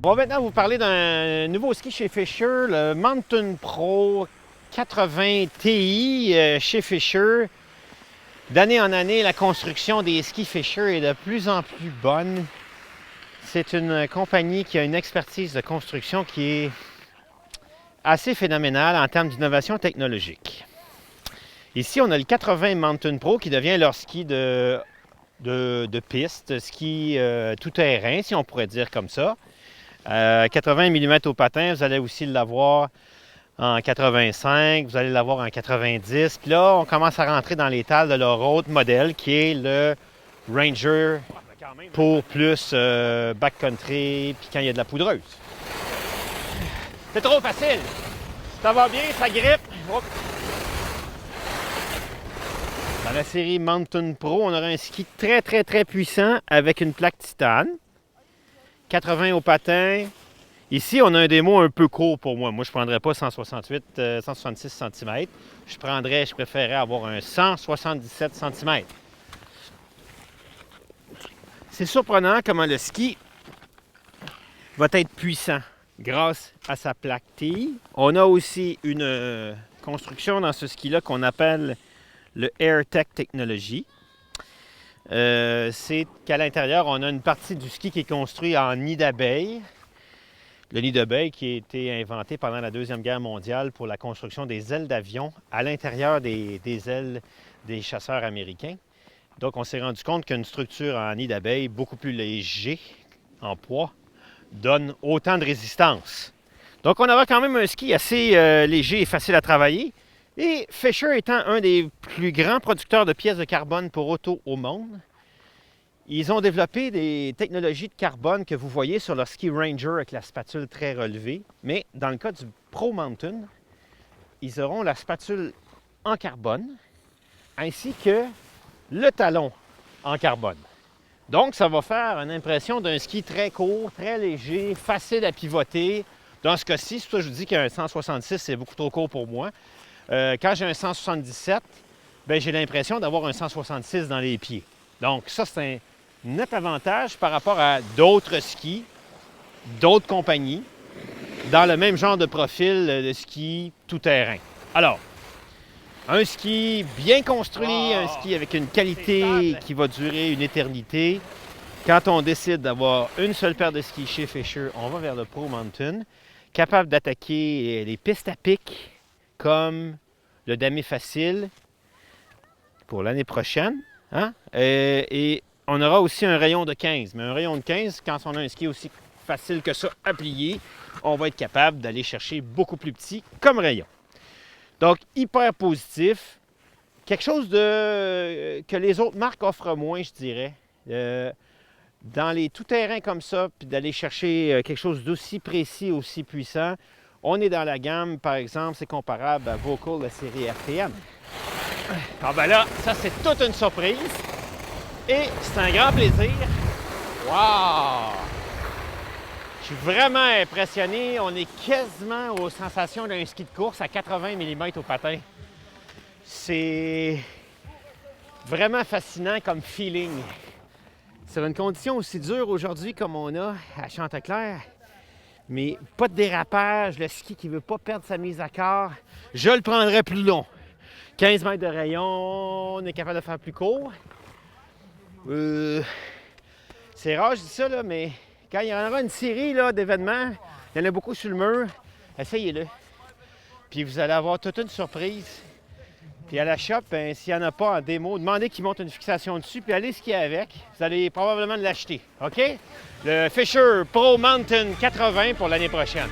On va maintenant vous parler d'un nouveau ski chez Fischer, le Mountain Pro 80 Ti chez Fischer. D'année en année, la construction des skis Fischer est de plus en plus bonne. C'est une compagnie qui a une expertise de construction qui est assez phénoménale en termes d'innovation technologique. Ici, on a le 80 Mountain Pro qui devient leur ski de piste, ski tout-terrain, si on pourrait dire comme ça. 80 mm au patin, vous allez aussi l'avoir en 85, vous allez l'avoir en 90. Puis là, on commence à rentrer dans l'étal de leur autre modèle qui est le Ranger pour plus backcountry, puis quand il y a de la poudreuse. C'est trop facile. Ça va bien, ça grippe. Hop. Dans la série Mountain Pro, on aura un ski très puissant avec une plaque titane. 80 au patin. Ici, on a un démo un peu court pour moi. Moi, je ne prendrais pas 166 cm. Je préférerais avoir un 177 cm. C'est surprenant comment le ski va être puissant grâce à sa plaque T. On a aussi une construction dans ce ski-là qu'on appelle le AirTech Technology. C'est qu'à l'intérieur, on a une partie du ski qui est construit en nid d'abeille. Le nid d'abeille qui a été inventé pendant la Deuxième Guerre mondiale pour la construction des ailes d'avion à l'intérieur des ailes des chasseurs américains. Donc, on s'est rendu compte qu'une structure en nid d'abeille beaucoup plus léger en poids donne autant de résistance. Donc, on aura quand même un ski assez léger et facile à travailler. Et Fischer étant un des plus grands producteurs de pièces de carbone pour auto au monde, ils ont développé des technologies de carbone que vous voyez sur leur ski Ranger avec la spatule très relevée. Mais dans le cas du Pro Mountain, ils auront la spatule en carbone ainsi que le talon en carbone. Donc, ça va faire une impression d'un ski très court, très léger, facile à pivoter. Dans ce cas-ci, c'est pour ça que je vous dis qu'un 166, c'est beaucoup trop court pour moi. Quand j'ai un 177, bien, j'ai l'impression d'avoir un 166 dans les pieds. Donc, ça, c'est un net avantage par rapport à d'autres skis, d'autres compagnies, dans le même genre de profil de ski tout-terrain. Alors, un ski bien construit, un ski avec une qualité qui va durer une éternité. Quand on décide d'avoir une seule paire de skis chez Fischer, on va vers le Pro Mountain, capable d'attaquer les pistes à pic comme le Damé Facile pour l'année prochaine. Hein? Et on aura aussi un rayon de 15. Mais un rayon de 15, quand on a un ski aussi facile que ça à plier, on va être capable d'aller chercher beaucoup plus petit comme rayon. Donc, hyper positif. Quelque chose que les autres marques offrent moins, je dirais. Dans les tout-terrains comme ça, puis d'aller chercher quelque chose d'aussi précis, aussi puissant, on est dans la gamme, par exemple, c'est comparable à Volkl, la série RTM. Ah ben là, ça c'est toute une surprise. Et c'est un grand plaisir. Wow! Je suis vraiment impressionné. On est quasiment aux sensations d'un ski de course à 80 mm au patin. C'est vraiment fascinant comme feeling. Sur une condition aussi dure aujourd'hui comme on a à Chanticleer, mais pas de dérapage, le ski qui ne veut pas perdre sa mise à quart, je le prendrais plus long. 15 mètres de rayon, on est capable de faire plus court. C'est rare, je dis ça, là, mais quand il y en aura une série d'événements, il y en a beaucoup sur le mur, essayez-le. Puis vous allez avoir toute une surprise. Puis à la shop, ben, s'il n'y en a pas en démo, demandez qu'ils montent une fixation dessus, puis allez skier avec. Vous allez probablement l'acheter, OK? Le Fischer Pro Mountain 80 pour l'année prochaine.